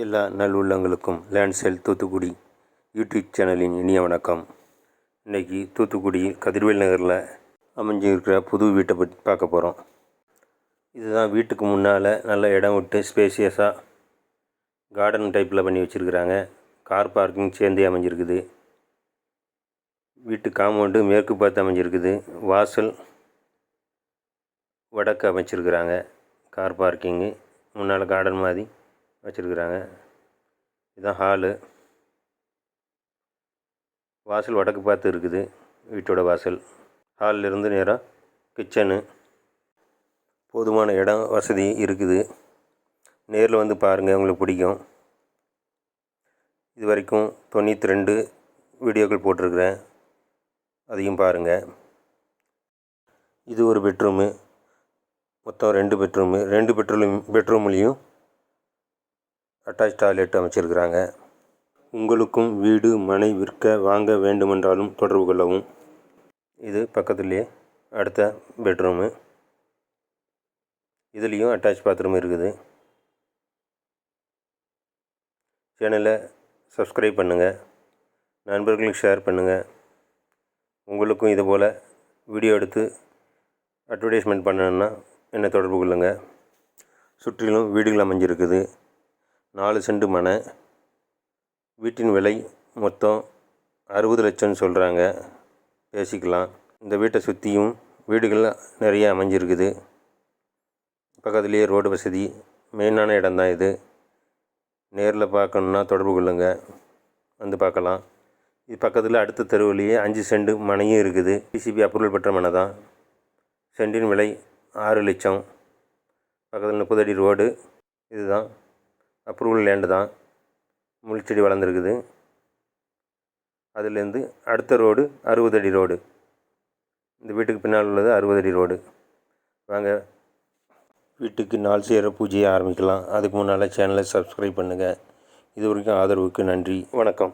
எல்லா நல்லுள்ளங்களுக்கும் land sale Thoothukudi YouTube சேனலின் இனிய வணக்கம். இன்றைக்கி தூத்துக்குடி கதிர்வேல் நகரில் அமைஞ்சிருக்கிற புது வீட்டை பற்றி பார்க்க போகிறோம். இதுதான் வீட்டுக்கு முன்னால் நல்ல இடம் விட்டு ஸ்பேசியஸாக கார்டன் டைப்பில் பண்ணி வச்சுருக்குறாங்க. கார் பார்க்கிங் சேர்ந்தே அமைஞ்சிருக்குது. வீட்டு காம்பவுண்டு மேற்கு பார்த்து அமைஞ்சிருக்குது. வாசல் வடக்கு அமைச்சிருக்கிறாங்க. கார் பார்க்கிங்கு முன்னால் கார்டன் மாதிரி வச்சுருக்குறாங்க. இதுதான் ஹாலு. வாசல் வடக்கு பார்த்து இருக்குது வீட்டோட வாசல். ஹாலில் இருந்து நேராக கிச்சனு. போதுமான இடம் வசதி இருக்குது. நேரில் வந்து பாருங்கள், உங்களுக்கு பிடிக்கும். இது வரைக்கும் 92 வீடியோக்கள் போட்டிருக்கிறேன், அதையும் பாருங்கள். இது ஒரு பெட்ரூமு. மொத்தம் 2 பெட்ரூமு. 2 பெட்ரூம்லேயும் அட்டாச் டாய்லெட் அமைச்சிருக்கிறாங்க. உங்களுக்கும் வீடு மனை விற்க வாங்க வேண்டுமென்றாலும் தொடர்பு கொள்ளவும். இது பக்கத்துலேயே அடுத்த பெட்ரூமு. இதுலேயும் அட்டாச் பாத்ரூம் இருக்குது. சேனலை சப்ஸ்கிரைப் பண்ணுங்கள், நண்பர்களுக்கு ஷேர் பண்ணுங்கள். உங்களுக்கும் இது போல் வீடியோ எடுத்து அட்வர்டைஸ்மெண்ட் பண்ணணுன்னா என்னை தொடர்பு கொள்ளுங்கள். சுற்றிலும் வீடுகள் அமைஞ்சிருக்குது. 4 சென்ட் மனை. வீட்டின் விலை மொத்தம் 60 லட்சம்னு சொல்கிறாங்க. பேசிக்கலாம். இந்த வீட்டை சுற்றியும் வீடுகள் நிறைய அமைஞ்சிருக்குது. பக்கத்துலேயே ரோடு வசதி. மெயினான இடம்தான் இது. நேரில் பார்க்கணுன்னா தொடர்பு கொள்ளுங்கள், வந்து பார்க்கலாம். இது பக்கத்தில் அடுத்த தெருவிலேயே 5 சென்ட் மனையும் இருக்குது. டிசிபி அப்ரூவல் பெற்ற மனை தான். சென்டின் விலை 6 லட்சம். பக்கத்தில் 30 அடி ரோடு. இதுதான் அப்ரூவல் லேண்டு தான். முள்செடி வளர்ந்துருக்குது. அதுலேருந்து அடுத்த ரோடு 60 அடி ரோடு. இந்த வீட்டுக்கு பின்னால் உள்ளது 60 அடி ரோடு. வாங்க, வீட்டுக்கு நாள் செய்கிற பூஜையை ஆரம்பிக்கலாம். அதுக்கு முன்னால் சேனலை சப்ஸ்கிரைப் பண்ணுங்கள். இது வரைக்கும் ஆதரவுக்கு நன்றி. வணக்கம்.